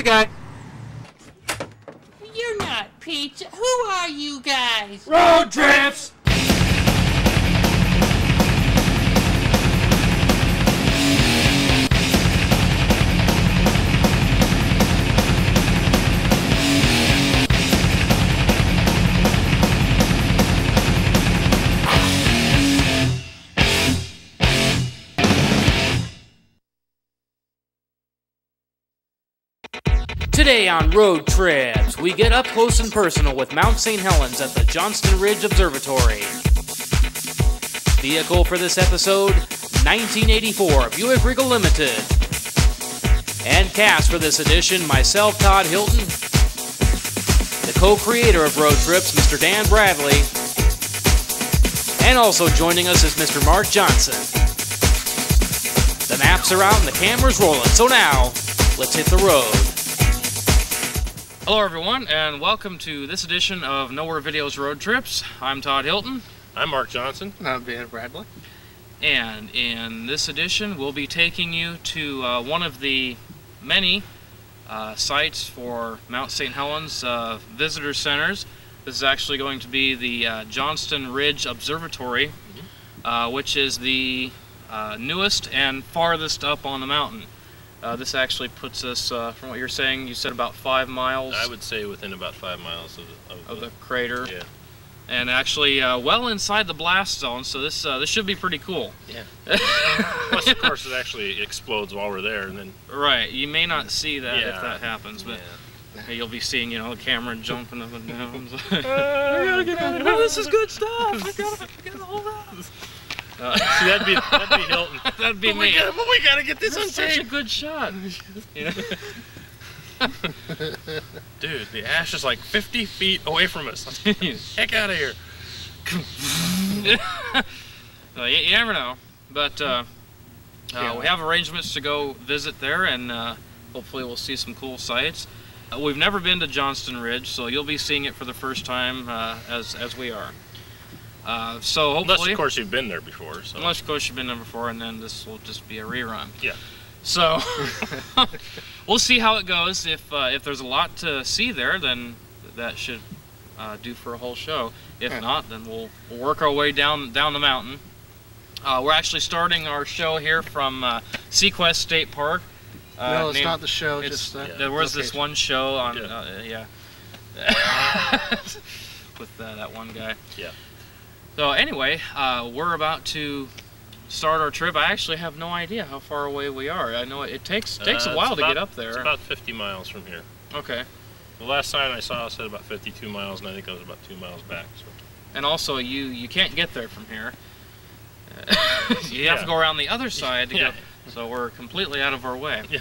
guy. You're not pizza. Who are you guys? Road trips! Today on Road Trips, we get up close and personal with Mount St. Helens at the Johnston Ridge Observatory. Vehicle for this episode, 1984 Buick Regal Limited. And cast for this edition, myself, Todd Hilton, the co-creator of Road Trips, Mr. Dan Bradley, and also joining us is Mr. Mark Johnson. The maps are out and the camera's rolling, so now, let's hit the road. Hello everyone, and welcome to this edition of Nowhere Videos Road Trips. I'm Todd Hilton. I'm Mark Johnson. And I'm Dan Bradley. And in this edition, we'll be taking you to one of the many sites for Mount St. Helens visitor centers. This is actually going to be the Johnston Ridge Observatory, which is the newest and farthest up on the mountain. This actually puts us, from what you're saying, you said about 5 miles. I would say within about 5 miles of the crater. Yeah. And actually, well inside the blast zone, so this should be pretty cool. Yeah. Plus, of course, it actually explodes while we're there, and then. Right. You may not see that if that happens, but yeah. you'll be seeing, you know, the camera jumping up and down. I gotta get out of here. Oh, this is good stuff. I gotta hold on. See, that'd be Hilton. That'd be me. We gotta get this on tape. Such a good shot. You know? Dude, the ash is like 50 feet away from us. Heck out of here. You never know. But we have arrangements to go visit there, and hopefully we'll see some cool sights. We've never been to Johnston Ridge, so you'll be seeing it for the first time as we are. So hopefully, unless of course you've been there before. So. Unless of course you've been there before, and then this will just be a rerun. Yeah. So we'll see how it goes. If there's a lot to see there, then that should do for a whole show. If not, then we'll work our way down the mountain. We're actually starting our show here from Sequest State Park. No, it's not the show. There was this one show on with that one guy. Yeah. So anyway, we're about to start our trip. I actually have no idea how far away we are. I know it takes a while to get up there. It's about 50 miles from here. Okay. The last sign I saw said about 52 miles, and I think I was about 2 miles back. So. And also, you can't get there from here. You have to go around the other side to go. So we're completely out of our way. Yeah.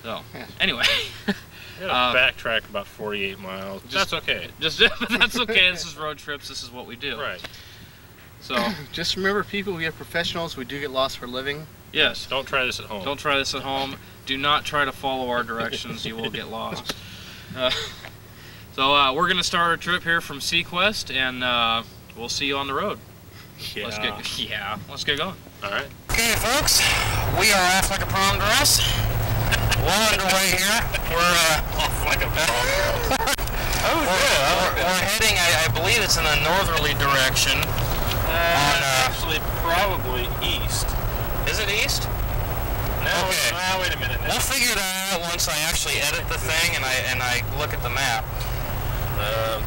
So anyway. We gotta backtrack about 48 miles. That's okay. That's okay. This is Road Trips. This is what we do. Right. So just remember, people, we are professionals. We do get lost for a living. Yes. Don't try this at home. Don't try this at home. Do not try to follow our directions. You will get lost. So we're gonna start our trip here from Sequest, and we'll see you on the road. Yeah. Let's get going. All right. Okay, folks, we are off like a prom dress. Well underway here. We're Off like a prom. we're heading. I believe it's in a northerly direction. Actually, probably east. Is it east? No. Okay. Wait a minute. We'll figure that out once I actually edit the thing and I look at the map.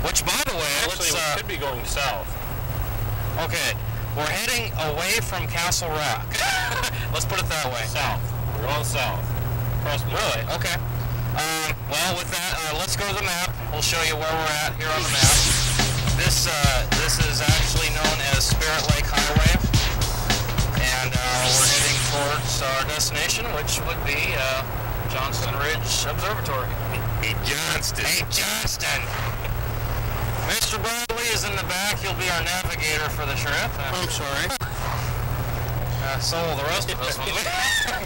Which, by the way, actually, we could be going south. Okay, we're heading away from Castle Rock. Let's put it that way. South. We're going south. Really? Okay. Well, with that, let's go to the map. We'll show you where we're at here on the map. This is actually known as Spirit Lake Highway, and we're heading towards our destination, which would be Johnston Ridge Observatory. Hey, Johnston. Hey, Johnston. Mr. Bradley is in the back. He'll be our navigator for the trip. I'm sorry. So will the rest of us. We'll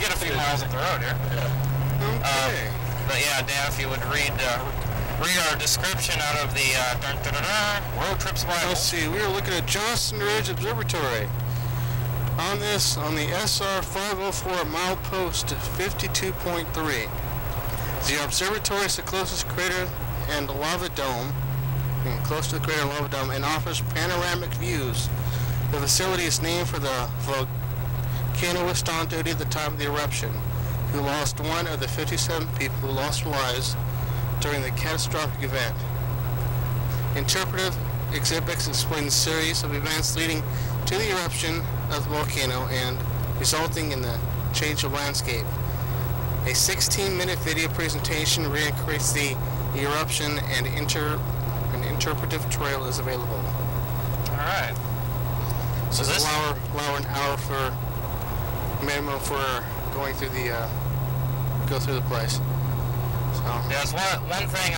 get a few miles up the road here. Okay. But yeah, Dan, if you would read our description out of the Road Trips Bible. Let's see. We are looking at Johnston Ridge Observatory. On the SR 504 milepost 52.3. The observatory is the closest crater and lava dome, close to the crater and lava dome, and offers panoramic views. The facility is named for the volcanoist on duty at the time of the eruption, who lost one of the 57 people who lost their lives during the catastrophic event. Interpretive exhibits explain the series of events leading to the eruption of the volcano and resulting in the change of landscape. A 16-minute video presentation recreates the eruption, and an interpretive trail is available. Alright. So this allow an hour for minimum for going through the go through the place. So yeah, it's one thing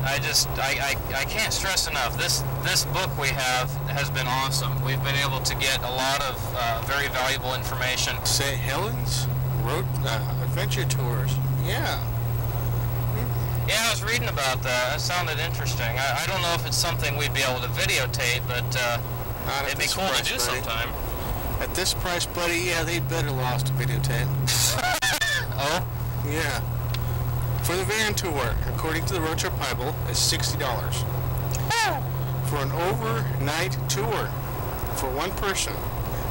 I can't stress enough. This book we have has been awesome. We've been able to get a lot of very valuable information. Say Helens Road Adventure Tours. Yeah. Yeah, I was reading about that. That sounded interesting. I don't know if it's something we'd be able to videotape, but it'd be cool to do sometime. At this price, buddy, yeah, they'd better lost a videotape. Oh? Yeah. For the van tour, according to the Road Trip Bible, is $60. For an overnight tour, for one person,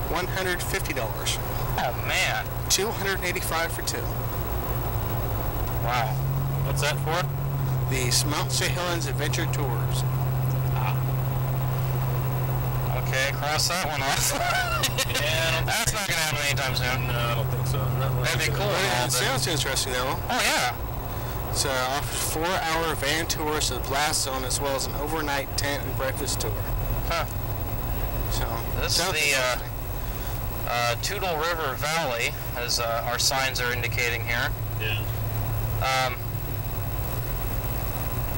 $150. Oh, man. $285 for two. Wow. What's that for? The Mount St. Helens Adventure Tours. Okay, cross that one off. Yeah, that's not going to happen anytime soon. No, I don't think so. That'd be cool. It sounds interesting, though. Oh, yeah. It offers 4-hour van tours to the blast zone, as well as an overnight tent and breakfast tour. Huh. So this is the Toutle River Valley, as our signs are indicating here. Yeah.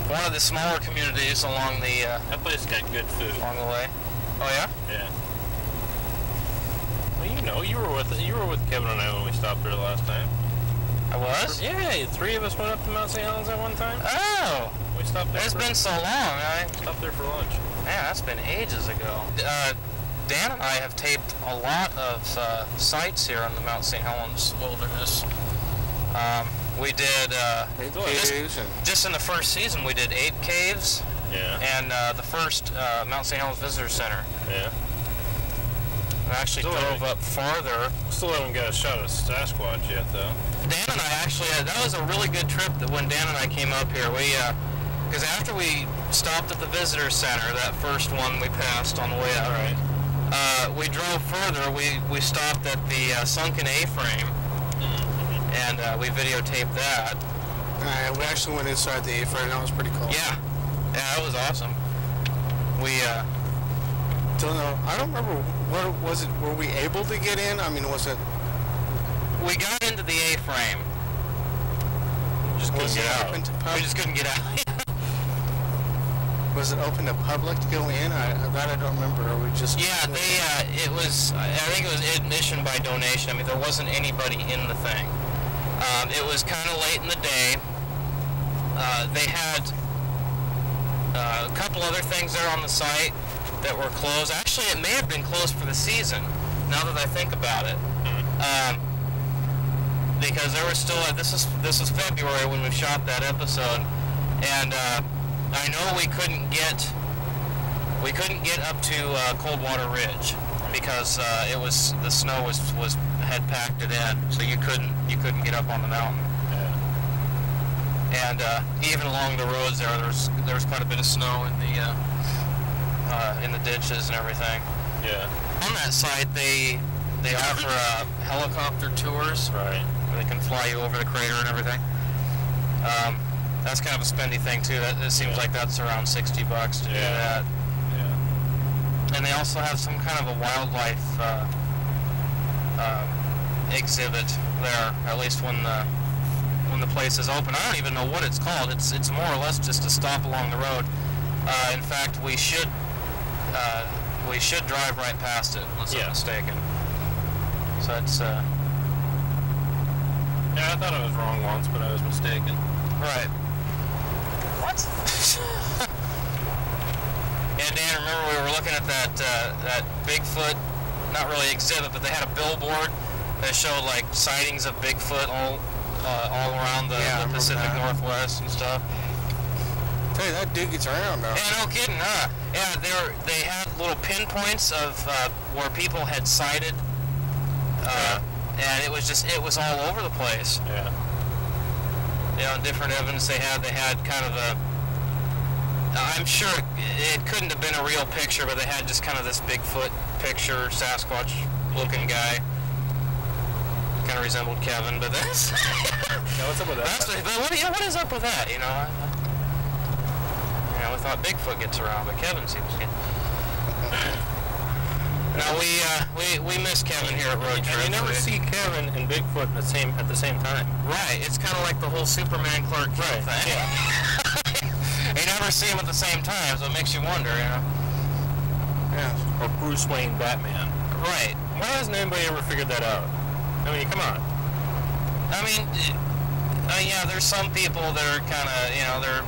One of the smaller communities along the that place got good food. along the way. Oh yeah? Yeah. Well, you were with Kevin and I when we stopped there last time. I was? Yeah, 3 of us went up to Mount St. Helens at one time. Oh! We stopped there. It's been so long. I stopped there for lunch. Man, that's been ages ago. Dan and I have taped a lot of sites here on the Mount St. Helens wilderness. We did just in the first season. We did 8 caves. Yeah. And the first Mount St. Helens Visitor Center. Yeah. We actually drove up farther. Still haven't got a shot at Sasquatch yet, though. Dan and I actually that was a really good trip. That when Dan and I came up here, we because after we stopped at the Visitor Center, that first one we passed on the way out. Right. We drove further. We stopped at the sunken A-frame, and we videotaped that. We actually went inside the A-frame. That was pretty cool. Yeah, that was awesome. We don't know. I don't remember what was it. Were we able to get in? I mean, was it? We got into the A-frame. Just couldn't get out. We just couldn't get out. Was it open to public to go in? I don't remember. Or we just it was. I think it was admission by donation. I mean, there wasn't anybody in the thing. It was kind of late in the day. They had a couple other things there on the site that were closed. Actually, it may have been closed for the season. Now that I think about it, because there was still this was February when we shot that episode, and I know we couldn't get up to Coldwater Ridge because it was the snow had packed it in, so you couldn't get up on the mountain. And even along the roads there was quite a bit of snow in the ditches and everything. Yeah. On that site they offer helicopter tours. Right. Where they can fly you over the crater and everything. That's kind of a spendy thing too. It seems like that's around $60 to do that. Yeah. And they also have some kind of a wildlife exhibit there, at least when the place is open. I don't even know what it's called. It's more or less just a stop along the road. In fact, we should drive right past it, unless I'm mistaken. So it's yeah, I thought I was wrong once, but I was mistaken. Right. What? Yeah, Dan, remember we were looking at that Bigfoot, not really exhibit, but they had a billboard that showed like sightings of Bigfoot all all around the Pacific Northwest and stuff. Tell you, that dude gets around now. Yeah, no kidding, huh? Yeah, they had little pinpoints of where people had sighted, and it was all over the place. Yeah. You know, different evidence they had kind of a, I'm sure it couldn't have been a real picture, but they had just kind of this Bigfoot picture, Sasquatch looking guy. Kind of resembled Kevin, but that's... Yeah, what's up with that? What is up with that, you know? I thought Bigfoot gets around, but Kevin seems to. No, we miss Kevin here at Road Trip. And you never see Kevin and Bigfoot at the same time. Right, it's kind of like the whole Superman Clark Kent thing. Yeah. You never see them at the same time, so it makes you wonder, you know. Yeah. Or Bruce Wayne Batman. Right. Why hasn't anybody ever figured that out? I mean, come on. I mean, yeah, there's some people that are kind of, you know, they're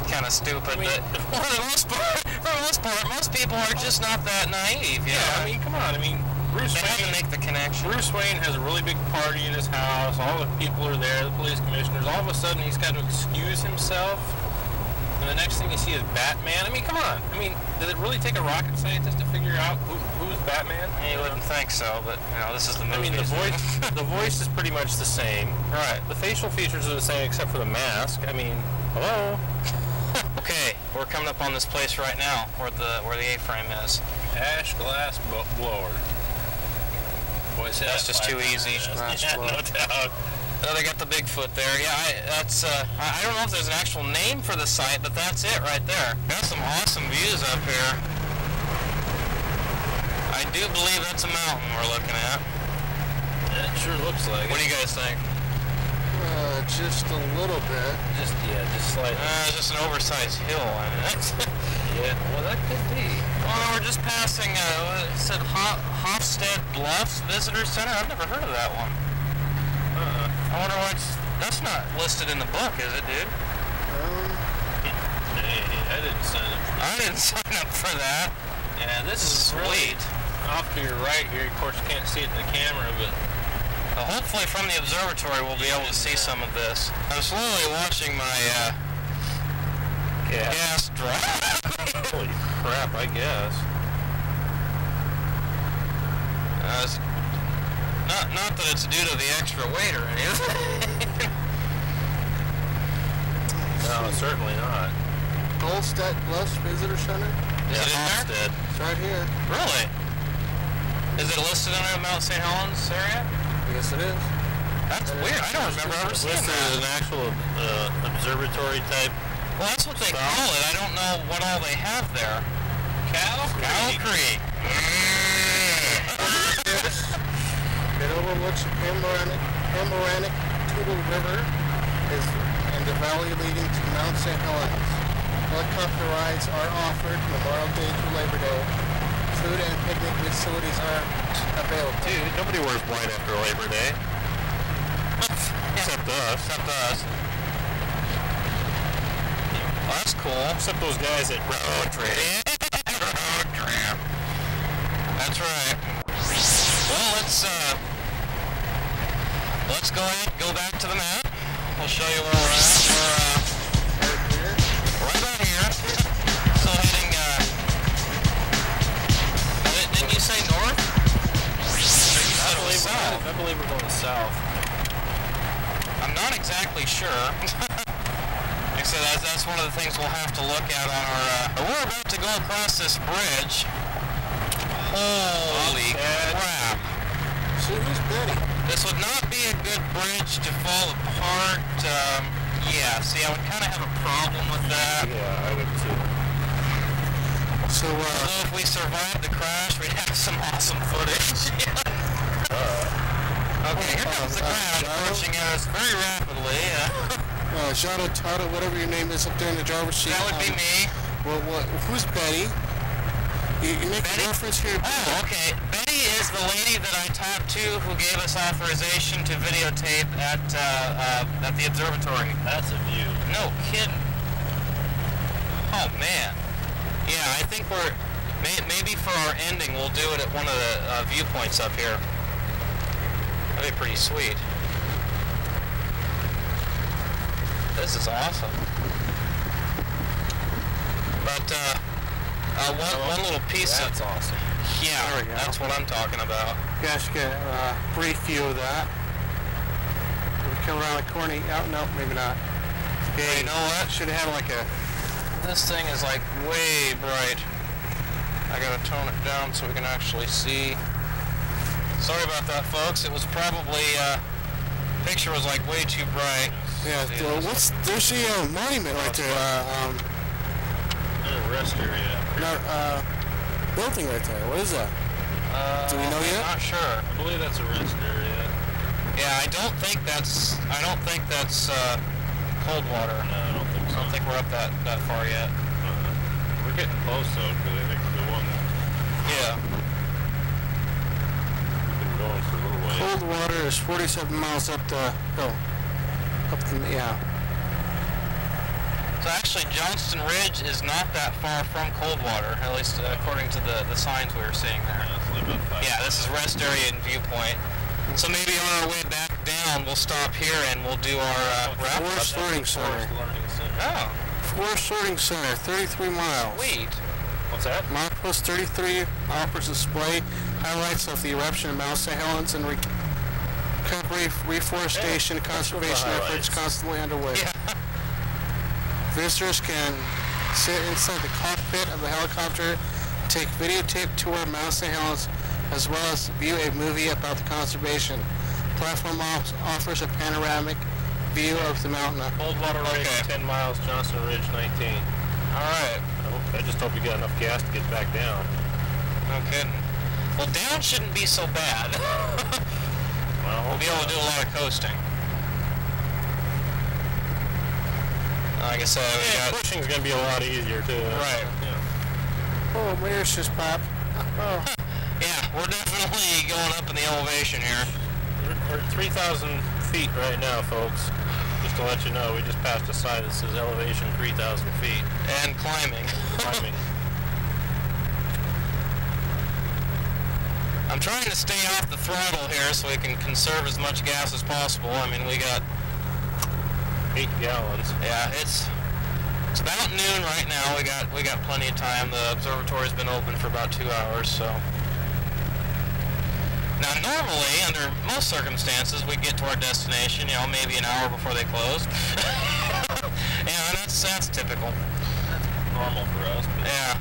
kind of stupid, but for the most part, most people are just not that naive. Yeah, I mean, come on. I mean, Bruce Wayne have to make the connection. Bruce Wayne has a really big party in his house. All the people are there, the police commissioners. All of a sudden, he's got to excuse himself. And the next thing you see is Batman. I mean, come on. I mean, does it really take a rocket scientist to figure out who's Batman? You wouldn't think so, but you know, this is the movie. I mean, the voice is pretty much the same. Right. The facial features are the same except for the mask. I mean, hello. Okay, we're coming up on this place right now where the A-frame is. Ash glass blower. Boy, that's just too easy. Yeah, no doubt. Oh, they got the Bigfoot there. Yeah, I don't know if there's an actual name for the site, but that's it right there. Got some awesome views up here. I do believe that's a mountain we're looking at. It sure looks like What it. do you guys think? Just a little bit. Just slightly. Just an oversized hill. I mean, that's Yeah, well, that could be. Well, we're just passing, it said Hofstad Bluffs Visitor Center. I've never heard of that one. I wonder that's not listed in the book, is it, dude? Hey, I didn't sign up for that. I didn't sign up for that. Yeah, this is Sweet. Really off to your right here. Of course, you can't see it in the camera, but... Hopefully from the observatory we'll be able to see some of this. I'm slowly watching my gas drop. Holy crap, I guess. Not that it's due to the extra weight or anything. No, certainly not. Hofstad Bluffs Visitor Center? Is it in there? Hofstad. It's right here. Really? Is it listed in the Mount St. Helens area? Yes, it is. That's weird. I don't remember ever seeing Listed as an that. actual observatory type. Well, that's what they call it. I don't know what all they have there. Cow Creek. It overlooks the Panoramic Toutle River and the valley leading to Mount St. Helens. Helicopter rides are offered Memorial Day through Labor Day. Food and picnic facilities are available. Dude, nobody wears white after Labor Day. Except us. Well, that's cool. Except those guys at Road Trip. Road Trip. That's right. Well, let's go ahead and go back to the map. We'll show you where we're at. We're right about here. So heading, didn't you say north? I believe we're going south. I'm not exactly sure. Like I said, that's one of the things we'll have to look at on our... we're about to go across this bridge. Holy crap. So who's Betty? This would not be a good bridge to fall apart. Yeah, see, I would kind of have a problem with that. Yeah, I would too. So, Although if we survived the crash, we'd have some awesome footage. Okay, here comes the crowd approaching us very rapidly. Shadow, Todd, whatever your name is up there in the driver's seat. That would be me. Well, who's Betty? You make a reference here. Oh, okay. Betty is the lady that I talked to who gave us authorization to videotape at the observatory. That's a view. No kidding. Oh, man. Yeah, I think maybe for our ending we'll do it at one of the viewpoints up here. That'd be pretty sweet. This is awesome. But one little piece That's awesome. Yeah, There we go. that's what I'm talking about. You guys get a brief view of that. We come around the corner. Oh, no, maybe not. Yeah, you know what? Should have had like a... This thing is like way bright. I gotta tone it down so we can actually see. Sorry about that, folks. It was probably, picture was like way too bright. Yeah, there's the monument right there. There's a rest area. Building right there. What is that? Do we know yet? I'm not sure. I believe that's a rest area. Yeah, I don't think that's cold water. No, I don't think so. I don't think we're up that far yet. We're getting close though, because I think the one Yeah. we've been going for a little ways. Cold water is 47 miles up the hill. Yeah. So actually, Johnston Ridge is not that far from Coldwater, at least according to the signs we were seeing there. Yeah, it's only about 5 Yeah, this is rest area and viewpoint. So maybe on our way back down, we'll stop here and we'll do our wrap. Forest Learning Center. Forest Learning Center. Oh, Forest Learning Center, 33 miles. sweet. What's that? Milepost 33 offers display highlights of the eruption of Mount St. Helens and recovery, reforestation, and conservation efforts constantly underway. Yeah. Visitors can sit inside the cockpit of the helicopter, take videotape tour of Mount St. Helens, as well as view a movie about the conservation. Platform offers a panoramic view of the mountain. Coldwater Ridge, Okay. 10 miles, Johnston Ridge, 19. All right. I just hope you got enough gas to get back down. No kidding. Well, down shouldn't be so bad. Well, We'll be able to do a lot of coasting. Like I said, we got... pushing's going to be a lot easier too. Right. Yeah. Oh, my ears just popped. Oh. Yeah, we're definitely going up in the elevation here. We're at 3,000 feet right now, folks. Just to let you know, we just passed a sign that says elevation 3,000 feet. And climbing. Climbing. I'm trying to stay off the throttle here so we can conserve as much gas as possible. I mean, we got... 8 gallons. Yeah, it's about noon right now. We got plenty of time. The observatory's been open for about 2 hours, so. Now, normally, under most circumstances, we get to our destination, you know, maybe an hour before they close. Yeah, and that's typical. Normal for us. But Yeah.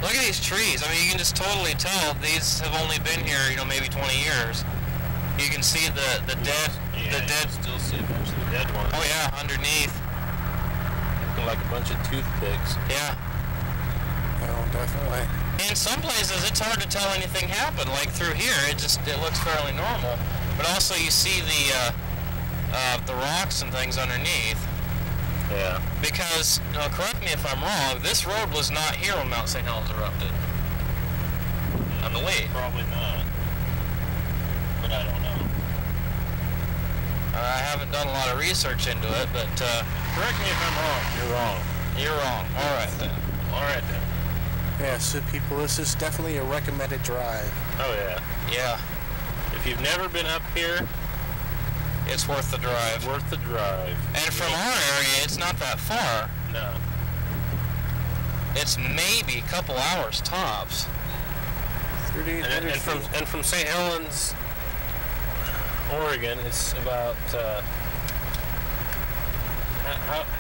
Look at these trees. I mean, you can just totally tell these have only been here, you know, maybe 20 years. You can see the dead, yeah, the dead. you can still see a bunch of the dead ones. Oh yeah, underneath. Looking like a bunch of toothpicks. Yeah. Oh, definitely. In some places, it's hard to tell anything happened. Like through here, it looks fairly normal. But also, you see the rocks and things underneath. Yeah. Because, correct me if I'm wrong, this road was not here when Mount St. Helens erupted. I believe. Probably not. But I don't know. I haven't done a lot of research into it, but Correct me if I'm wrong. You're wrong. you're wrong. All right then. All right then. Yeah, so people, this is definitely a recommended drive. Oh yeah. Yeah, If you've never been up here, it's worth the drive. it's worth the drive. And from our area, it's not that far. No. It's maybe a couple hours tops. 3,800 feet. And from St. Helens, Oregon, it's about.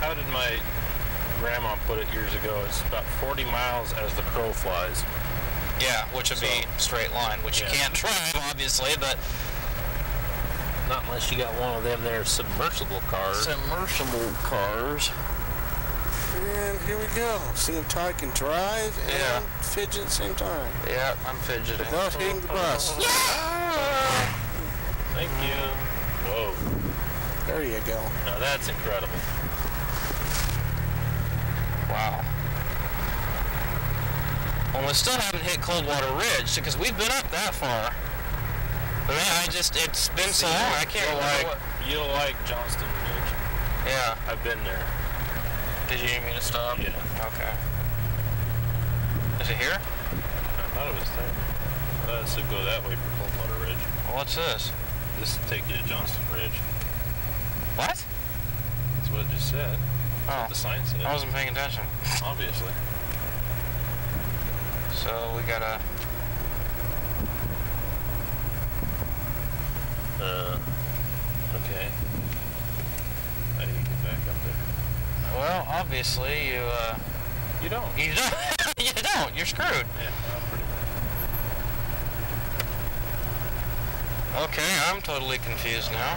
How did my grandma put it years ago? It's about 40 miles as the crow flies. Yeah, which would be straight line, which Yeah. you can't drive, obviously, but Not unless you got one of them there submersible cars. submersible cars. And here we go. See if Todd can drive and Yeah. fidget at the same time. Yeah, I'm fidgeting. Without hitting the bus. Thank you. Whoa. There you go. Now that's incredible. Wow. Well, we still haven't hit Coldwater Ridge because we've been up that far. But man, it's been so long, I can't remember what. You'll like Johnston Ridge. Yeah. I've been there. Did you need me to stop? Yeah. Okay. Is it here? I thought it was there. I thought it should go that way for Coldwater Ridge. What's this? This will take you to Johnston Ridge. What? That's what it just said. Oh. The sign said. I wasn't paying attention. Obviously. So we gotta... Okay. How do you get back up there? Well, obviously you don't. You don't. You don't. You're screwed. Yeah, well, pretty much. Okay, I'm totally confused now.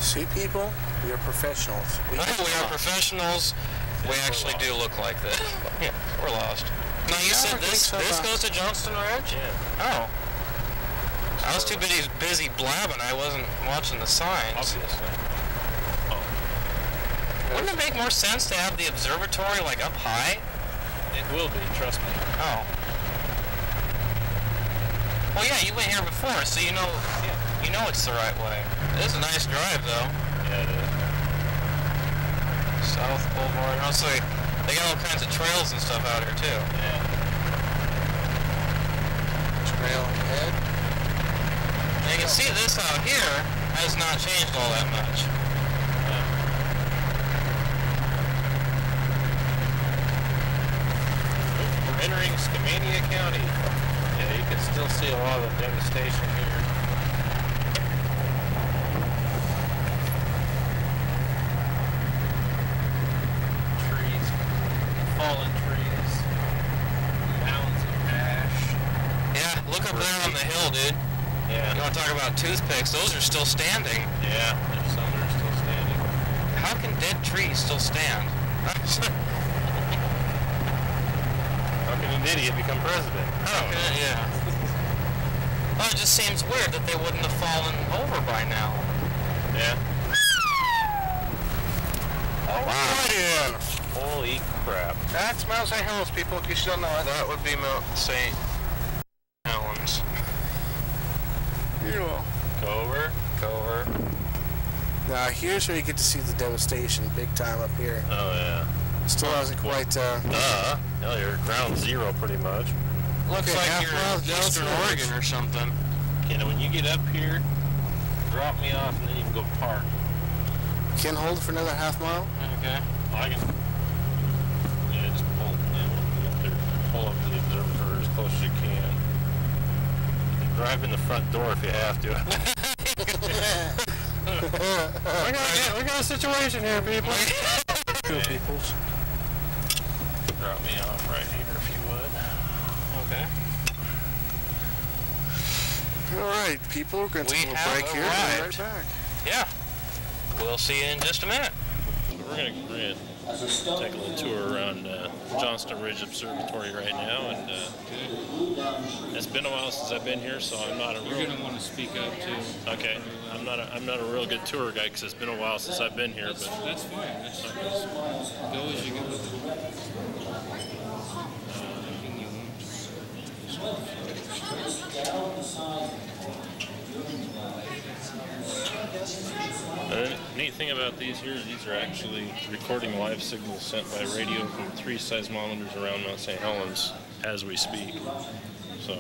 See, people? We are professionals. We are professionals. We actually do look like this. Yeah, we're lost. Now you said this goes to Johnston Ridge? Yeah. Oh. I was too busy blabbing. I wasn't watching the signs. Obviously. Oh. Wouldn't it make more sense to have the observatory like up high? It will be, trust me. Oh. Well, yeah, you went here before, so you know it's the right way. It is a nice drive, though. Yeah, it is. South Boulevard. Also, they got all kinds of trails and stuff out here, too. Yeah. Trail ahead. And you can see this out here has not changed all that much. We're entering Skamania County. Yeah, you can still see a lot of devastation here. Trees, fallen trees, mounds of ash. Yeah, look up there on the hill, dude. Yeah. You want to talk about toothpicks? Those are still standing. Yeah, there's some that are still standing. How can dead trees still stand? How can an idiot become president? Oh, yeah. Well, it just seems weird that they wouldn't have fallen over by now. Yeah. Alrighty. Holy crap. That's Mount St. Helens, people, in case you don't know it. That would be Mount St. Helens. You know. Cover. Now, here's where you get to see the devastation big time up here. Oh, yeah. Still hasn't quite, No, you're at ground zero pretty much. Looks Okay, like half you're mile in down Eastern the Oregon or something. Okay, now when you get up here, drop me off and then you can go park. can hold for another half mile. Okay. I can, yeah, just pull up to the observatory as close as you can. You can drive in the front door if you have to. we got a situation here, people. Okay. Drop me off right here if you would. Okay. All right, people, we're going to take a break here and be right back. Yeah. We'll see you in just a minute. We're going to take a little tour around Johnston Ridge Observatory right now, and it's been a while since I've been here, so I'm not a real... You're going to want to speak up, too. Okay. I'm not a real good tour guide because it's been a while since I've been here, but... That's fine. That's go as you go. The neat thing about these are actually recording live signals sent by radio from 3 seismometers around Mount St. Helens as we speak. So,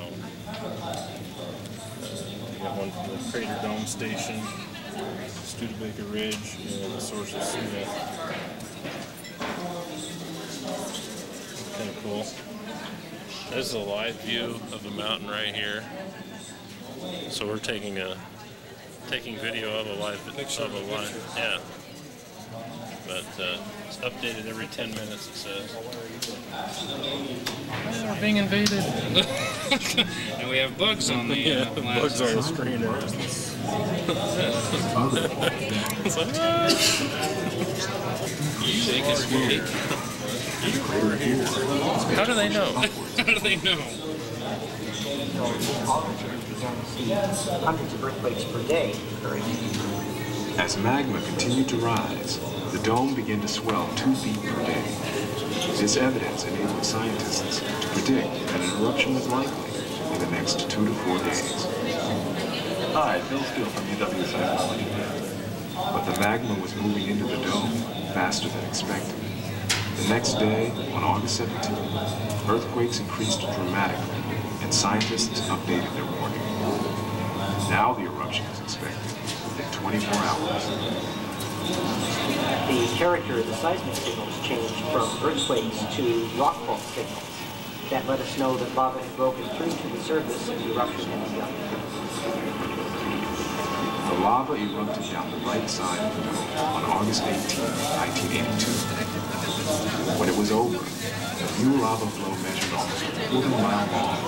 we got one for the Crater Dome Station, Studebaker Ridge, and the source of Suda. Kind of cool. This is a live view of the mountain right here. So we're taking video of a live yeah. But it's updated every 10 minutes, it says. We're being invaded. And we have bugs on the bugs on the screen. It's like, we're here. How do they know? How do they know? Hundreds of earthquakes per day. As magma continued to rise, the dome began to swell 2 feet per day. This evidence enabled scientists to predict that an eruption was likely in the next 2 to 4 days. Hi, Bill Steele from UW Seismology. But the magma was moving into the dome faster than expected. The next day, on August 17th, earthquakes increased dramatically, and scientists updated their warning. Now the eruption is expected within 24 hours. The character of the seismic signals changed from earthquakes to rock fault signals. That let us know that lava had broken through to the surface and the eruption had begun. The lava erupted down the right side of the dome on August 18, 1982. When it was over, the new lava flow measured almost a quarter-mile long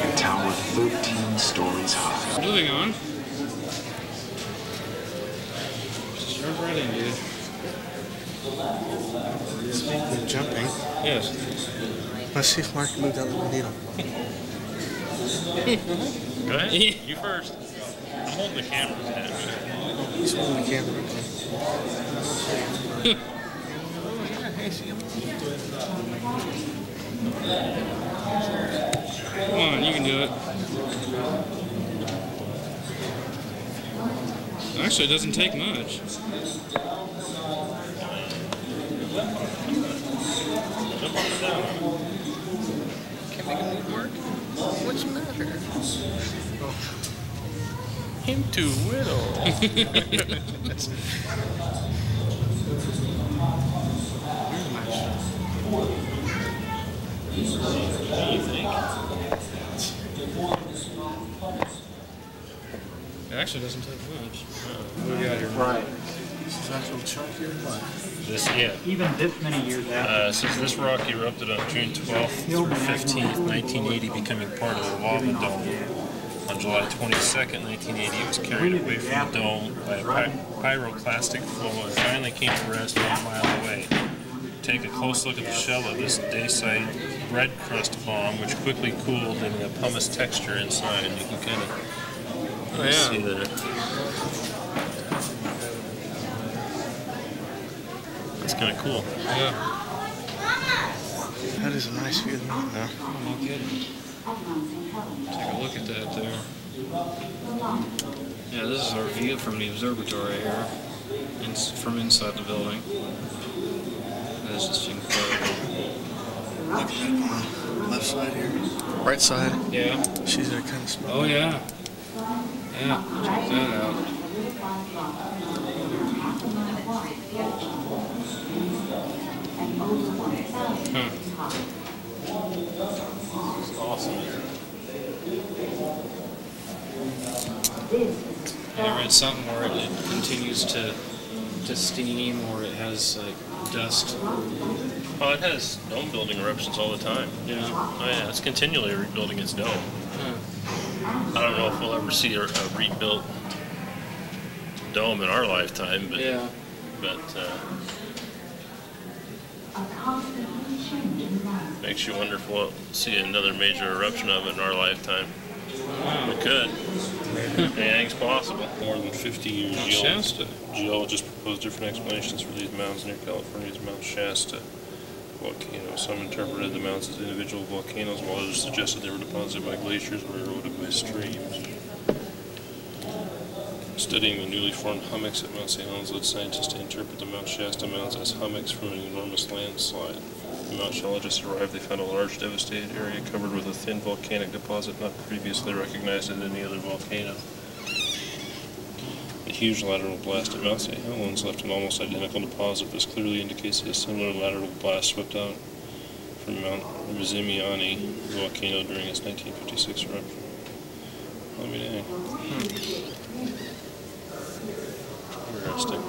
and towered 13 stories high. Moving on. Just jump right in, dude. Speaking of jumping, Yes. let's see if Mark can move that little needle. Go ahead. You first. I'm holding the camera. He's holding the camera. Come on, you can do it. Actually, it doesn't take much. Can't make it move, Mark. What's the matter? Into whittle. What do you think? It actually doesn't take much. What do we got here? Right. This is actual chunky or what? This, yeah. Even this many years after. Since this rock erupted on June 12th through 15th, 1980, becoming part of the lava dome. On July 22nd, 1980, it was carried away from the dome by a pyroclastic flow and finally came to rest 1 mile away. Take a close look at the shell of this day-side bread crust bomb, which quickly cooled in a pumice texture inside. You can kind of see that. That's kind of cool. Yeah. That is a nice view of the mountain now. Oh, no kidding. Take a look at that there. Yeah, this is our view from the observatory here, from inside the building. That is just incredible. Look at that one. Left side here. Right side. Yeah. She's there kind of small. Oh, yeah. Yeah, check that out. Huh. It's awesome. I read something where it continues to steam, or it has like dust. Oh, it has dome building eruptions all the time. Yeah. Oh yeah, it's continually rebuilding its dome. Huh. I don't know if we'll ever see a rebuilt dome in our lifetime, but Yeah. makes you wonder if we'll see another major eruption of it in our lifetime. We could. Anything's possible. More than 50 years, geologists proposed different explanations for these mounds near California's Mount Shasta volcano. Some interpreted the mounds as individual volcanoes, while others suggested they were deposited by glaciers or eroded by streams. Studying the newly formed hummocks at Mount St. Helens led scientists to interpret the Mount Shasta mounds as hummocks from an enormous landslide. When Mount geologists arrived, they found a large devastated area covered with a thin volcanic deposit not previously recognized at any other volcano. The huge lateral blast at Mount St. Helens left an almost identical deposit. This clearly indicates that a similar lateral blast swept out from Mount Rizimiani volcano during its 1956 eruption. I mean, interesting.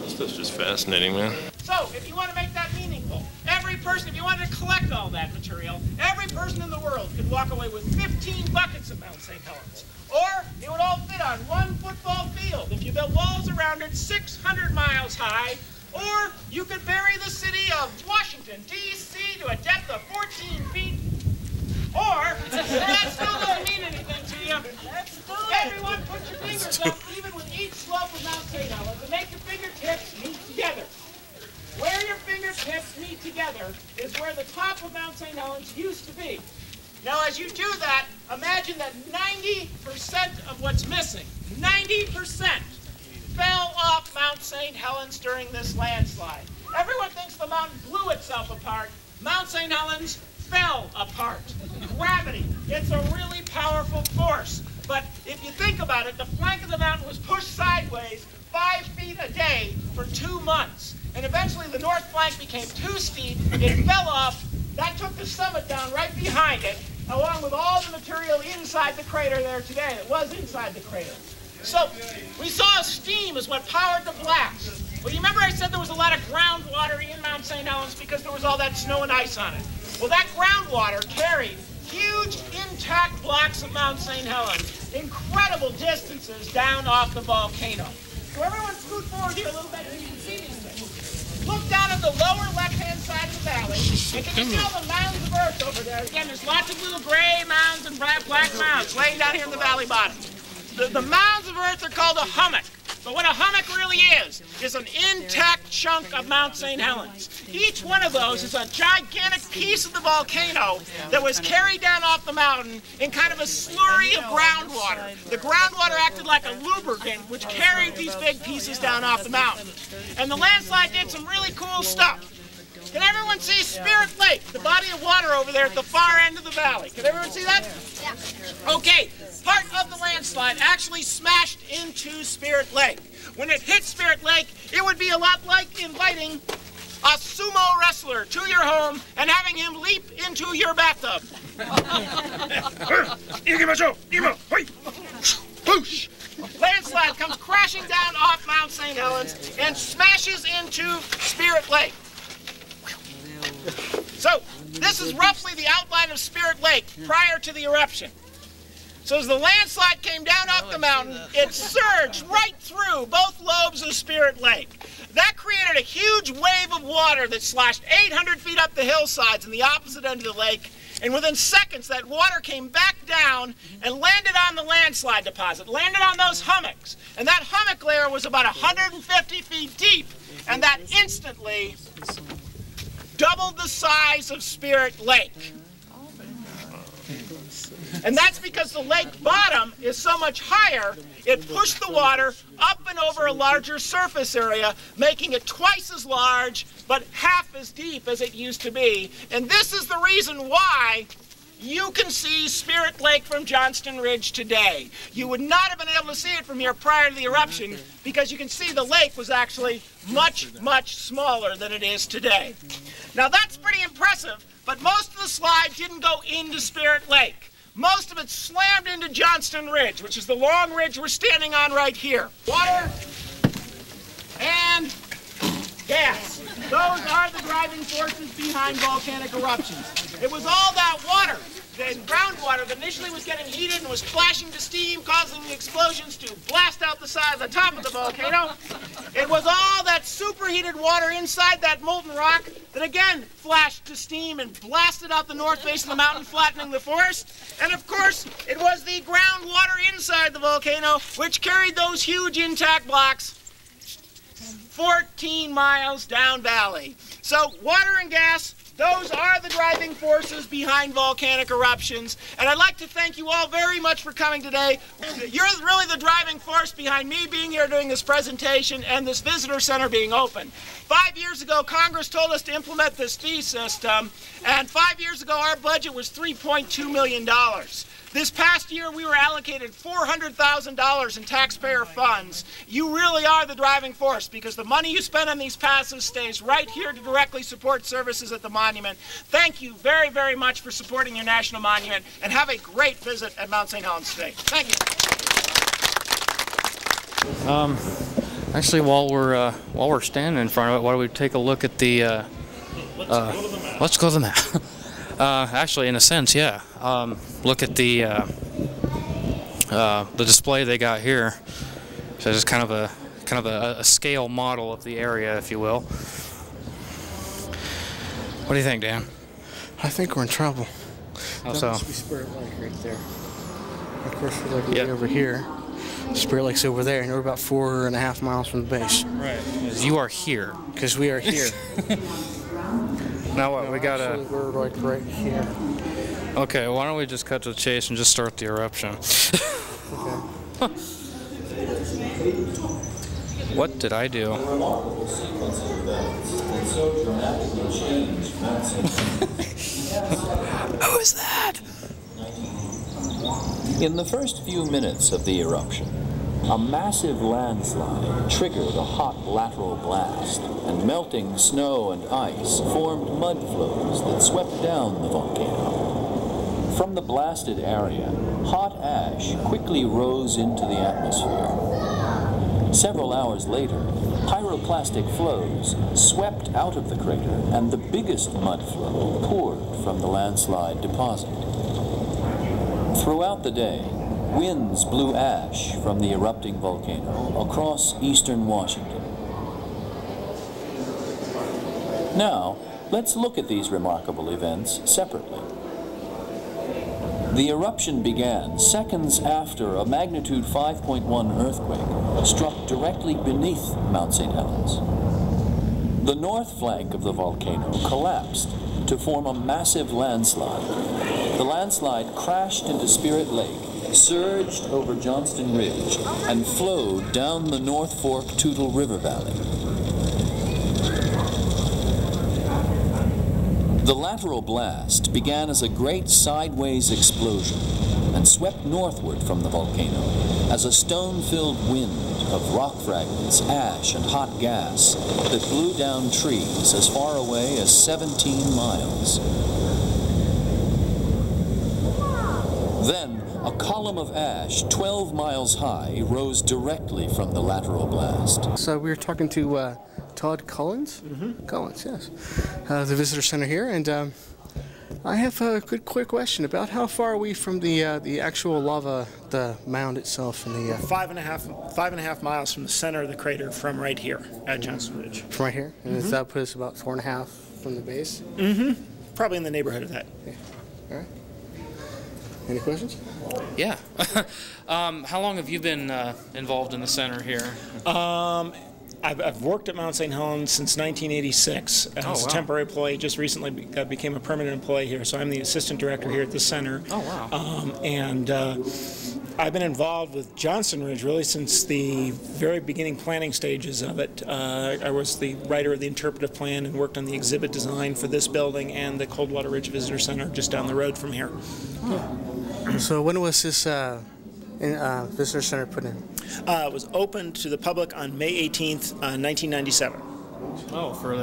This stuff's just fascinating, man. So, if you want to make that meaningful, every person, if you wanted to collect all that material, every person in the world could walk away with 15 buckets of Mount St. Helens. Or it would all fit on one football field if you built walls around it 600 miles high. Or you could bury the city of Washington, D.C. to a depth of 14 feet. Or, that still don't mean anything to you. Everyone put your fingers up, even with each slope of Mount St. Helens, and make your fingertips meet together. Where your fingertips meet together is where the top of Mount St. Helens used to be. Now, as you do that, imagine that 90% of what's missing, 90%, fell off Mount St. Helens during this landslide. Everyone thinks the mountain blew itself apart. Mount St. Helens fell apart. Gravity, it's a really powerful force. But if you think about it, the flank of the mountain was pushed sideways 5 feet a day for 2 months. And eventually the north flank became too steep, it fell off, that took the summit down right behind it, along with all the material inside the crater there today that was inside the crater. So we saw steam is what powered the blast. Well, you remember I said there was a lot of groundwater in Mount St. Helens because there was all that snow and ice on it. Well, that groundwater carried huge intact blocks of Mount St. Helens, incredible distances down off the volcano. So everyone scoot forward here a little bit so you can see these things. Look down at the lower left-hand side of the valley, and can you see all the mounds of earth over there? Again, there's lots of little gray mounds and black mounds laying down here in the valley bottom. The mounds of earth are called a hummock. But what a hummock really is an intact chunk of Mount St. Helens. Each one of those is a gigantic piece of the volcano that was carried down off the mountain in kind of a slurry of groundwater. The groundwater acted like a lubricant which carried these big pieces down off the mountain. And the landslide did some really cool stuff. Can everyone see Spirit Lake, the body of water over there at the far end of the valley? Can everyone see that? Yeah. Okay, part of the landslide actually smashed into Spirit Lake. When it hit Spirit Lake, it would be a lot like inviting a sumo wrestler to your home and having him leap into your bathtub. Landslide comes crashing down off Mount St. Helens and smashes into Spirit Lake. So, this is roughly the outline of Spirit Lake prior to the eruption. So as the landslide came down off the mountain, it surged right through both lobes of Spirit Lake. That created a huge wave of water that slashed 800 feet up the hillsides in the opposite end of the lake, and within seconds that water came back down and landed on the landslide deposit, landed on those hummocks. And that hummock layer was about 150 feet deep, and that instantly doubled the size of Spirit Lake. And that's because the lake bottom is so much higher, it pushed the water up and over a larger surface area, making it twice as large, but half as deep as it used to be. And this is the reason why you can see Spirit Lake from Johnston Ridge today. You would not have been able to see it from here prior to the eruption because you can see the lake was actually much, much smaller than it is today. Now that's pretty impressive, but most of the slide didn't go into Spirit Lake. Most of it slammed into Johnston Ridge, which is the long ridge we're standing on right here. Water and gas. Those are the driving forces behind volcanic eruptions. It was all that water, the groundwater that initially was getting heated and was flashing to steam, causing the explosions to blast out the side of the top of the volcano. It was all that superheated water inside that molten rock that again flashed to steam and blasted out the north face of the mountain, flattening the forest. And of course, it was the groundwater inside the volcano which carried those huge intact blocks 14 miles down valley. So water and gas, those are the driving forces behind volcanic eruptions. And I'd like to thank you all very much for coming today. You're really the driving force behind me being here doing this presentation and this visitor center being open. 5 years ago, Congress told us to implement this fee system, and 5 years ago, our budget was $3.2 million. This past year, we were allocated $400,000 in taxpayer funds. You really are the driving force because the money you spend on these passes stays right here to directly support services at the monument. Thank you very, very much for supporting your national monument, and have a great visit at Mount St. Helens today. Thank you. Actually, while we're standing in front of it, why don't we take a look at the? Let's go to the map. Actually, in a sense, yeah. Look at the display they got here. So it's kind of a scale model of the area, if you will. What do you think, Dan? I think we're in trouble. How so? That must be Spirit Lake right there. Of course, we're like way over here. Spirit Lake's over there, and we're about 4.5 miles from the base. Right. Because you are here. Because we are here. Now what? We gotta. We're like right here. Okay. Why don't we just cut to the chase and just start the eruption? Okay. What did I do? Who is that? In the first few minutes of the eruption, a massive landslide triggered a hot lateral blast, and melting snow and ice formed mud flows that swept down the volcano. From the blasted area, hot ash quickly rose into the atmosphere. Several hours later, pyroclastic flows swept out of the crater, and the biggest mud flow poured from the landslide deposit. Throughout the day, winds blew ash from the erupting volcano across eastern Washington. Now, let's look at these remarkable events separately. The eruption began seconds after a magnitude 5.1 earthquake struck directly beneath Mount St. Helens. The north flank of the volcano collapsed to form a massive landslide. The landslide crashed into Spirit Lake, surged over Johnston Ridge, and flowed down the North Fork Toutle River Valley. The lateral blast began as a great sideways explosion and swept northward from the volcano as a stone-filled wind of rock fragments, ash, and hot gas that blew down trees as far away as 17 miles. Then, a column of ash 12 miles high rose directly from the lateral blast. So we were talking to Todd Collins? Mm-hmm. Collins, yes. The visitor center here, and I have a quick question about how far are we from the actual lava, the mound itself, and the 5.5 miles from the center of the crater, from right here at Johnston Ridge. From right here, and does that put us about 4.5 from the base? Mm-hmm. Probably in the neighborhood of that. Okay. All right. Any questions? Yeah. How long have you been involved in the center here? I've worked at Mount St. Helens since 1986 as a temporary employee. Just recently became a permanent employee here, so I'm the assistant director here at the center. Oh, wow. And I've been involved with Johnston Ridge really since the very beginning planning stages of it. I was the writer of the interpretive plan and worked on the exhibit design for this building and the Coldwater Ridge Visitor Center just down the road from here. So when was this visitor center put in? It was opened to the public on May 18th, 1997. Oh, for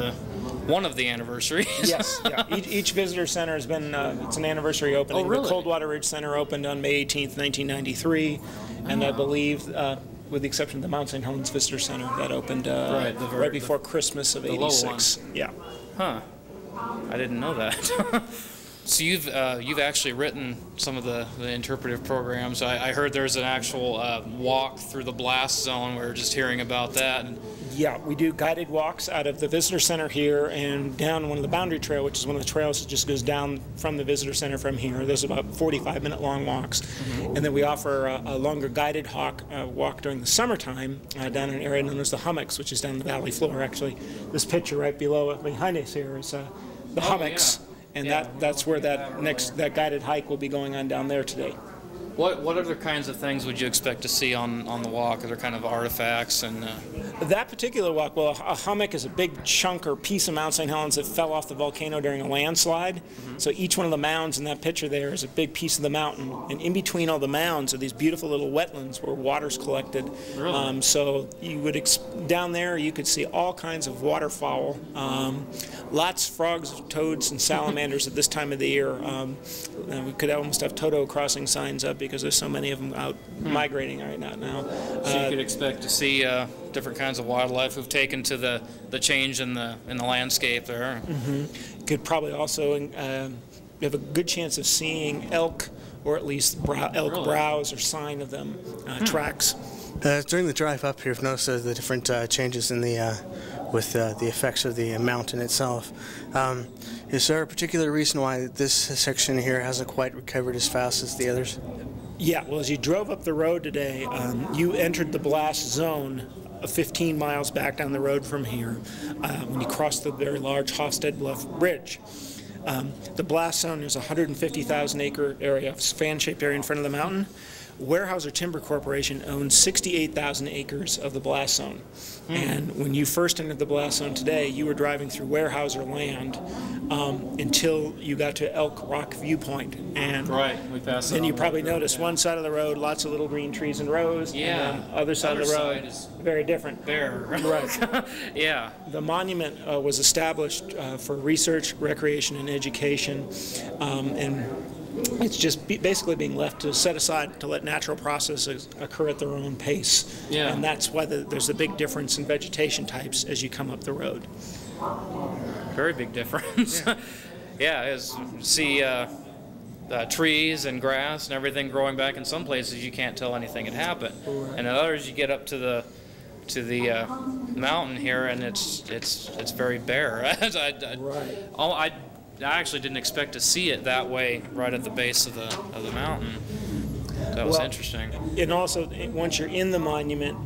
one of the anniversaries. Yes, yeah. Each visitor center has been, it's an anniversary opening. Oh, really? The Coldwater Ridge Center opened on May 18th, 1993, and I believe, with the exception of the Mount St. Helens Visitor Center, that opened right before Christmas of '86. Yeah. Huh. I didn't know that. So you've actually written some of the interpretive programs. I heard there's an actual walk through the blast zone. We were just hearing about that. Yeah, we do guided walks out of the visitor center here and down one of the boundary trail, which is one of the trails that just goes down from the visitor center from here. There's about 45-minute long walks. Mm-hmm. And then we offer a longer guided walk during the summertime down in an area known as the hummocks, which is down the valley floor. Actually, this picture right behind us here is the hummocks. Yeah. And that's where that guided hike will be going on down there today. What other kinds of things would you expect to see on the walk? Are there kind of artifacts and? That particular walk, well, a hummock is a big chunk or piece of Mount St. Helens that fell off the volcano during a landslide. Mm-hmm. So each one of the mounds in that picture there is a big piece of the mountain, and in between all the mounds are these beautiful little wetlands where water's collected. Really? So you would down there you could see all kinds of waterfowl, lots of frogs, toads, and salamanders at this time of the year. We could almost have Toto crossing signs up because there's so many of them out migrating right now. So you could expect to see different kinds of wildlife who've taken to the change in the landscape there. Mm-hmm. Could probably also have a good chance of seeing elk, or at least elk browse or sign of them, tracks. During the drive up here, I've noticed the different changes in with the effects of the mountain itself. Is there a particular reason why this section here hasn't quite recovered as fast as the others? Yeah, well, as you drove up the road today, you entered the blast zone 15 miles back down the road from here when you crossed the very large Hofstad Bluff Bridge. The blast zone is a 150,000 acre area, fan-shaped area in front of the mountain. Weyerhaeuser Timber Corporation owns 68,000 acres of the blast zone. And when you first entered the blast zone today, you were driving through Weyerhaeuser land until you got to Elk Rock Viewpoint. And we passed it. then you probably noticed one side of the road, lots of little green trees and rows. Yeah. And then other side of the road is very different. bare. Right. Yeah. The monument was established for research, recreation, and education, and it's just basically being left to set aside to let natural processes occur at their own pace. Yeah. And that's why there's a big difference in vegetation types as you come up the road. Very big difference. Yeah, as you see trees and grass and everything growing back. In some places you can't tell anything had happened, and in others you get up to the mountain here and it's very bare. I actually didn't expect to see it that way right at the base of the mountain. That was interesting. And also, once you're in the monument,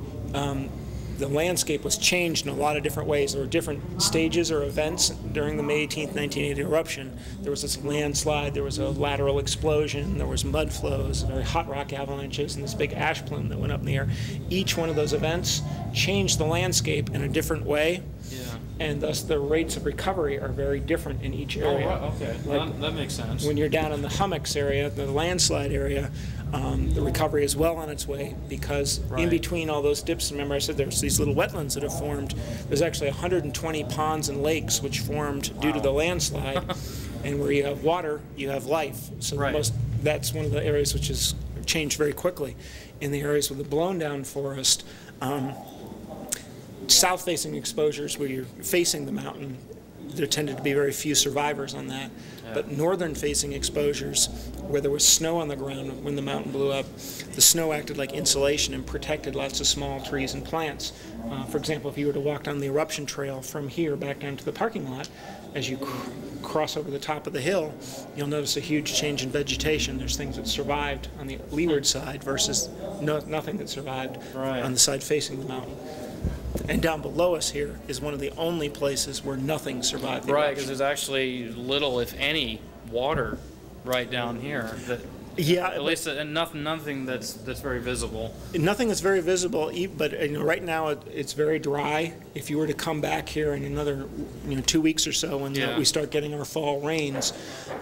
the landscape was changed in a lot of different ways. There were different stages or events during the May 18th, 1980 eruption. There was this landslide, there was a lateral explosion, there was mud flows, very hot rock avalanches, and this big ash plume that went up in the air. Each one of those events changed the landscape in a different way. Yeah. And thus the rates of recovery are very different in each area. Oh, right. Okay. Like that makes sense. when you're down in the hummocks area, the landslide area, the recovery is well on its way because in between all those dips, remember I said there's these little wetlands that have formed. There's actually 120 ponds and lakes which formed due to the landslide. And where you have water, you have life. So that's one of the areas which has changed very quickly. In the areas with the blown down forest, south-facing exposures where you're facing the mountain, there tended to be very few survivors on that. Yeah. But northern-facing exposures, where there was snow on the ground when the mountain blew up, the snow acted like insulation and protected lots of small trees and plants. For example, if you were to walk down the eruption trail from here back down to the parking lot, as you cross over the top of the hill, you'll notice a huge change in vegetation. There's things that survived on the leeward side versus nothing that survived on the side facing the mountain. And down below us here is one of the only places where nothing survived. Right, because there's actually little, if any, water right down here. Yeah, at least nothing that's very visible. Nothing that's very visible, but right now it's very dry. If you were to come back here in another 2 weeks or so when we start getting our fall rains,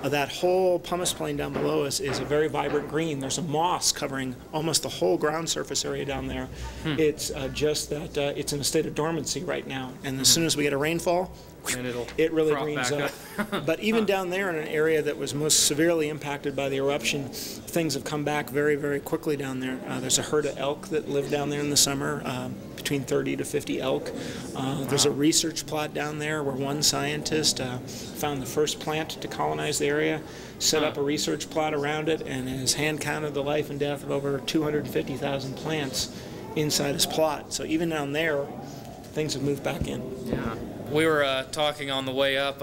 that whole pumice plain down below us is a very vibrant green. There's a moss covering almost the whole ground surface area down there. It's just that it's in a state of dormancy right now, and as soon as we get a rainfall, it really greens up. But even down there in an area that was most severely impacted by the eruption, things have come back very, very quickly down there. There's a herd of elk that live down there in the summer, between 30 to 50 elk. There's a research plot down there where one scientist found the first plant to colonize the area, set up a research plot around it, and has hand counted the life and death of over 250,000 plants inside his plot. So even down there, things have moved back in. Yeah. We were talking on the way up.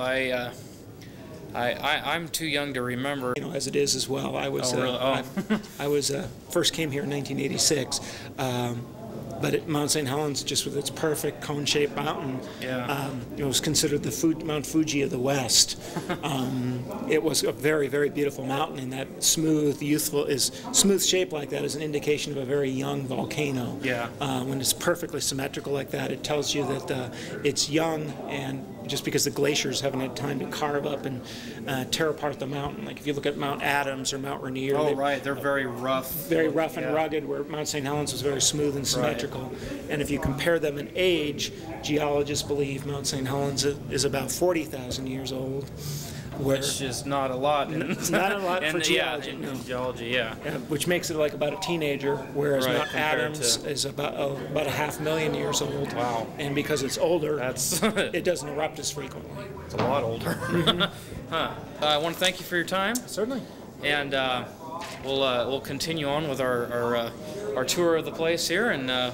I'm too young to remember. As it is as well. I was. I was first came here in 1986. But Mount St. Helens, just with its perfect cone-shaped mountain, it was considered the Mount Fuji of the West. It was a very, very beautiful mountain, and that smooth shape like that is an indication of a very young volcano. Yeah. When it's perfectly symmetrical like that, it tells you that it's young, and just because the glaciers haven't had time to carve up and tear apart the mountain. Like if you look at Mount Adams or Mount Rainier. They're very rough. Very rough and rugged, where Mount St. Helens was very smooth and symmetrical. And if you compare them in age, geologists believe Mount St. Helens is about 40,000 years old. Which is not a lot. Not a lot for geology. In geology, which makes it like about a teenager, whereas Mount Adams is about 500,000 years old. Wow. And because it's older, it doesn't erupt as frequently. It's a lot older. I want to thank you for your time. Certainly. And we'll continue on with our tour of the place here and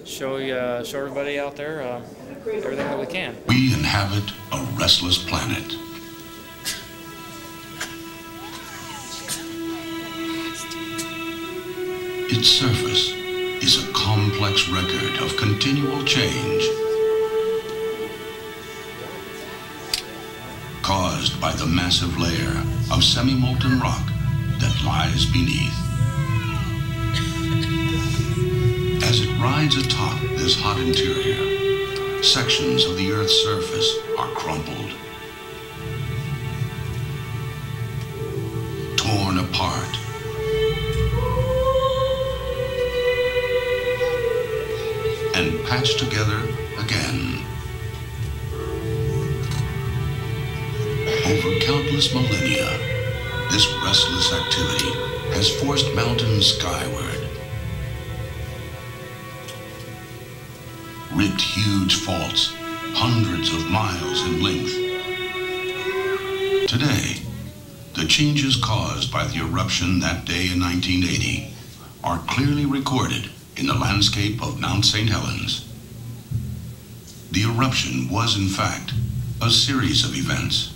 show everybody out there everything that we can. We inhabit a restless planet. Its surface is a complex record of continual change, caused by the massive layer of semi-molten rock that lies beneath. As it rides atop this hot interior, sections of the Earth's surface are crumpled, torn apart, and patched together again. Over countless millennia, this restless activity has forced mountains skyward, ripped huge faults hundreds of miles in length. Today, the changes caused by the eruption that day in 1980 are clearly recorded in the landscape of Mount St. Helens. The eruption was, in fact, a series of events.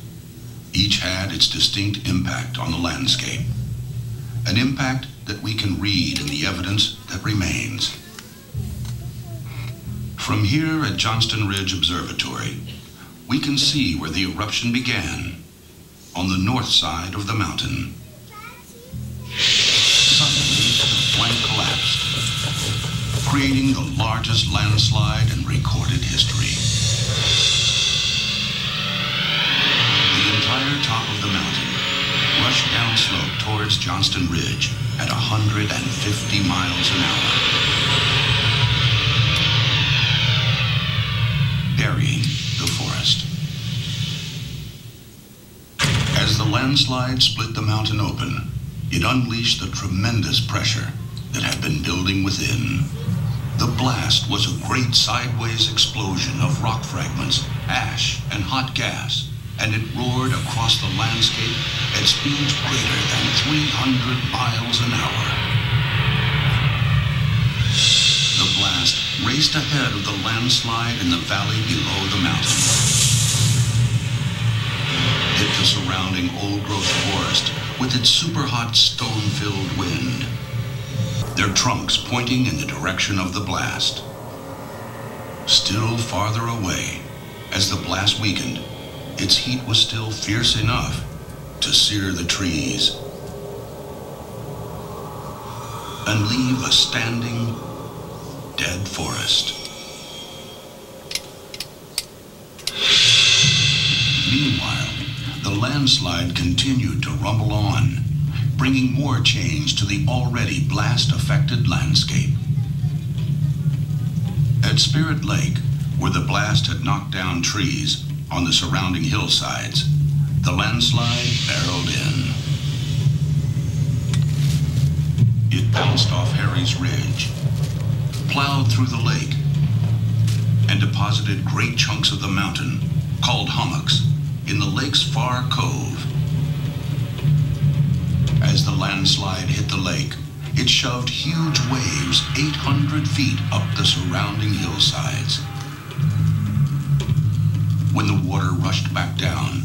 Each had its distinct impact on the landscape, an impact that we can read in the evidence that remains. From here at Johnston Ridge Observatory, we can see where the eruption began, on the north side of the mountain. Suddenly, the flank collapsed, creating the largest landslide in recorded history. The entire top of the mountain rushed downslope towards Johnston Ridge at 150 miles an hour. Burying the forest. As the landslide split the mountain open, it unleashed the tremendous pressure that had been building within. The blast was a great sideways explosion of rock fragments, ash, and hot gas, and it roared across the landscape at speeds greater than 300 miles an hour. The blast raced ahead of the landslide in the valley below the mountain. Hit the surrounding old-growth forest with its super-hot stone-filled wind, their trunks pointing in the direction of the blast. Still farther away, as the blast weakened, its heat was still fierce enough to sear the trees and leave a standing, dead forest. Meanwhile, the landslide continued to rumble on, bringing more change to the already blast-affected landscape. At Spirit Lake, where the blast had knocked down trees on the surrounding hillsides, the landslide barreled in. It bounced off Harry's Ridge, plowed through the lake, and deposited great chunks of the mountain, called hummocks, in the lake's far cove. As the landslide hit the lake, it shoved huge waves 800 feet up the surrounding hillsides. When the water rushed back down,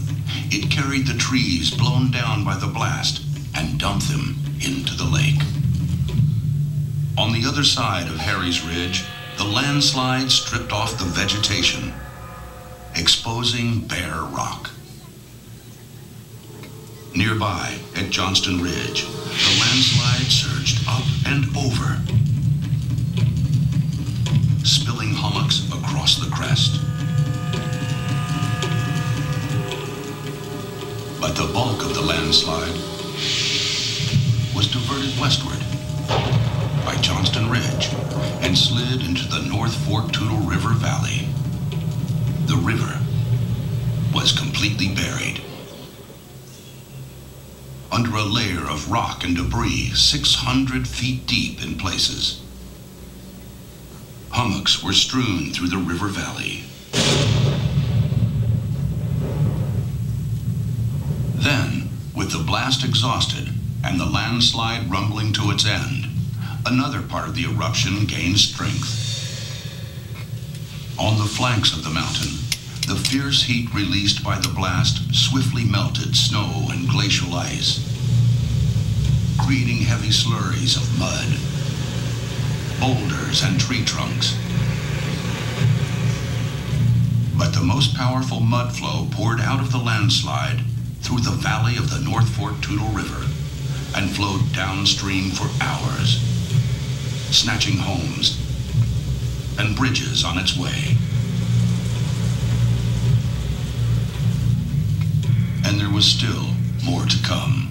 it carried the trees blown down by the blast and dumped them into the lake. On the other side of Harry's Ridge, the landslide stripped off the vegetation, exposing bare rock. Nearby, at Johnston Ridge, the landslide surged up and over, spilling hummocks across the crest. But the bulk of the landslide was diverted westward by Johnston Ridge and slid into the North Fork Toutle River Valley. The river was completely buried under a layer of rock and debris 600 feet deep in places. Hummocks were strewn through the river valley. Then, with the blast exhausted and the landslide rumbling to its end, another part of the eruption gained strength. On the flanks of the mountain, the fierce heat released by the blast swiftly melted snow and glacial ice, creating heavy slurries of mud, boulders, and tree trunks. But the most powerful mud flow poured out of the landslide through the valley of the North Fork Toutle River and flowed downstream for hours, snatching homes and bridges on its way. And there was still more to come.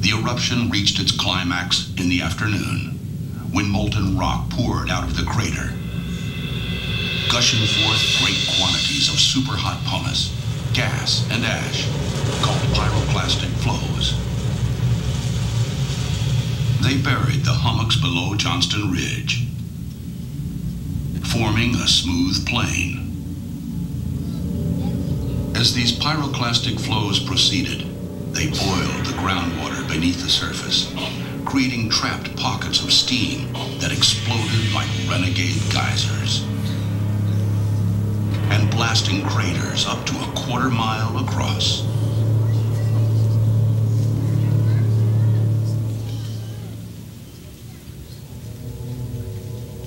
The eruption reached its climax in the afternoon, when molten rock poured out of the crater, gushing forth great quantities of superhot pumice, gas, and ash, called pyroclastic flows. They buried the hummocks below Johnston Ridge, forming a smooth plain. As these pyroclastic flows proceeded, they boiled the groundwater beneath the surface, creating trapped pockets of steam that exploded like renegade geysers, and blasting craters up to a quarter-mile across.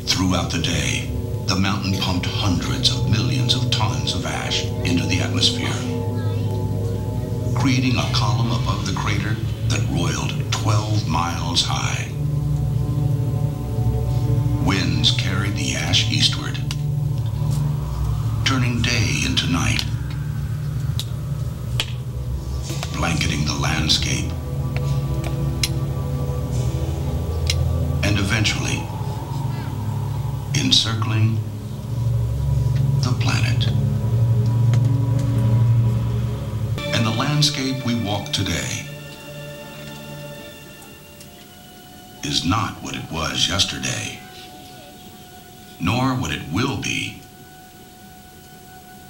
Throughout the day, the mountain pumped hundreds of millions of tons of ash into the atmosphere, creating a column above the crater that roiled 12 miles high. Winds carried the ash eastward, turning day into night, blanketing the landscape, and eventually encircling the planet. And the landscape we walk today is not what it was yesterday, nor what it will be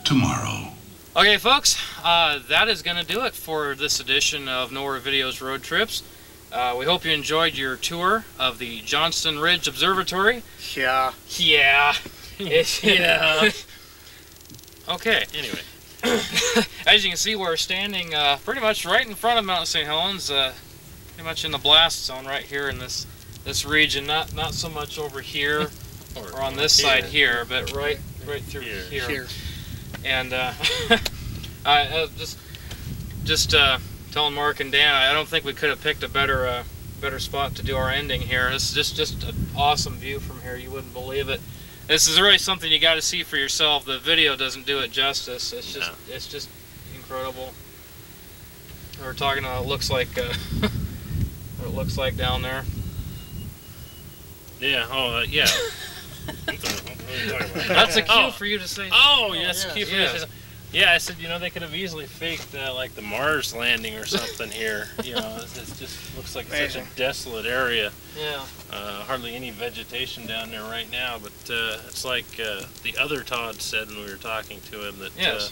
tomorrow. Okay, folks, that is going to do it for this edition of Nowhere Videos Road Trips. We hope you enjoyed your tour of the Johnston Ridge Observatory. Yeah. Yeah. Yeah. Okay. Anyway. As you can see, we're standing pretty much right in front of Mount St. Helens, pretty much in the blast zone right here in this region. Not so much over here or on this side here, but right through here. And just telling Mark and Dan, I don't think we could have picked a better spot to do our ending here. This is just an awesome view from here. You wouldn't believe it. This is really something you got to see for yourself. The video doesn't do it justice. It's just incredible. We're talking what it looks like what it looks like down there. Yeah. Oh, yeah. That's a cue for you to say. Oh, yeah, that's a cue for you to say. Yeah, I said, you know, they could have easily faked like the Mars landing or something here. You know, it just looks like such a desolate area. Yeah. Hardly any vegetation down there right now, but it's like the other Todd said when we were talking to him that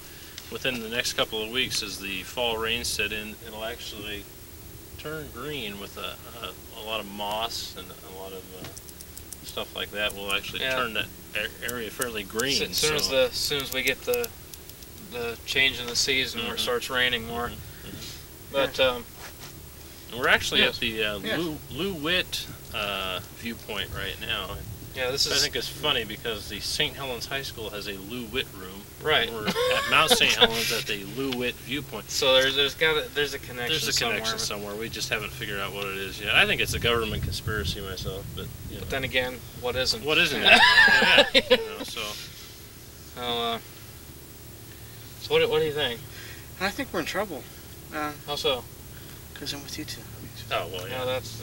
within the next couple of weeks, as the fall rains set in, it'll actually turn green with a lot of moss and a lot of stuff like that. Will actually turn that area fairly green. As soon as we get the change in the season where it starts raining more. But we're actually at the Lou Witt viewpoint right now. Yeah, this is. I think it's funny because the St. Helens High School has a Lou Witt room. Right. We're at Mount St. Helens at the Lou Witt viewpoint. So there's a connection. There's a connection somewhere. We just haven't figured out what it is yet. I think it's a government conspiracy myself, but you know. But then again, what isn't? What isn't it? Yeah. You know, so. So what do you think? I think we're in trouble. How so? Because I'm with you two. Oh well, yeah. Well, that's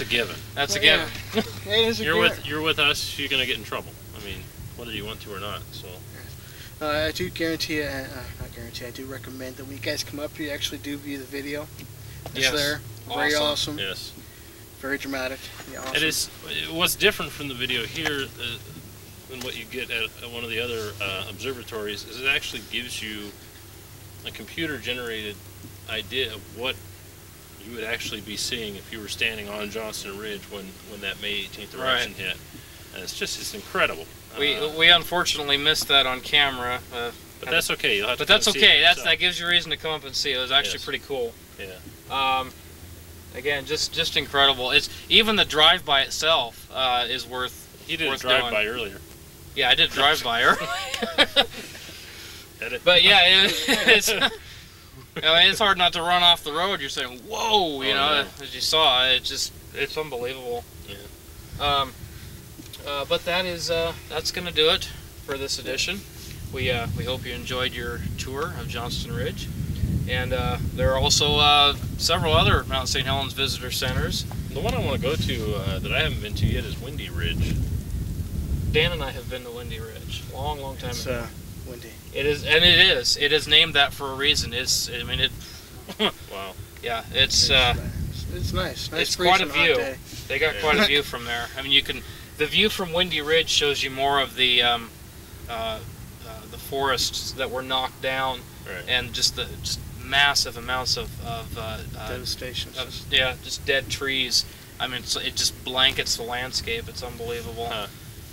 a given. That's a given. It is a given. You're with us. You're gonna get in trouble. I mean, whether you want to or not. So. I do guarantee, not guarantee. I do recommend that when you guys come up, you actually do view the video. It's there. Very awesome. Yes. Very dramatic. Yeah, awesome. It is. What's different from the video here than what you get at one of the other observatories is it actually gives you a computer-generated idea of what you would actually be seeing if you were standing on Johnston Ridge when that May 18th eruption hit. And it's incredible. We unfortunately missed that on camera. But that's okay. You'll have but that's okay. That gives you a reason to come up and see it. It was actually pretty cool. Yeah. Again, just incredible. It's even the drive-by itself is worth. You did a drive-by earlier. Yeah, I did drive-by earlier. Edit. But yeah, it's. I mean, it's hard not to run off the road. You're saying, "Whoa!" You know, as you saw, it's unbelievable. Yeah. But that's going to do it for this edition. We hope you enjoyed your tour of Johnston Ridge. And there are also several other Mount St. Helens visitor centers. The one I want to go to that I haven't been to yet is Windy Ridge. Dan and I have been to Windy Ridge long time ago. It's windy. It is, and it is. It is named that for a reason. I mean, it. Wow. Yeah, it's nice. It's quite a view. They got quite a view from there. I mean, the view from Windy Ridge shows you more of the forests that were knocked down, right, and just massive amounts of devastation. Just dead trees. I mean, it just blankets the landscape. It's unbelievable. Huh.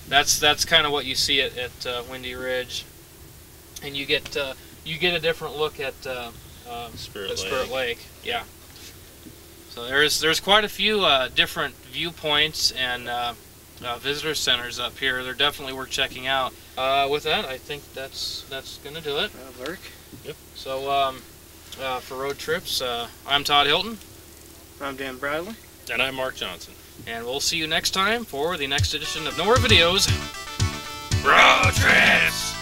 That's kind of what you see at Windy Ridge, and you get a different look at Spirit Lake. Yeah. So there's quite a few different viewpoints and visitor centers up here. They're definitely worth checking out. With that, I think that's gonna do it. That'll work. Yep. So for Road Trips, I'm Todd Hilton. I'm Dan Bradley. And I'm Mark Johnson. And we'll see you next time for the next edition of No More Videos. Road Trips!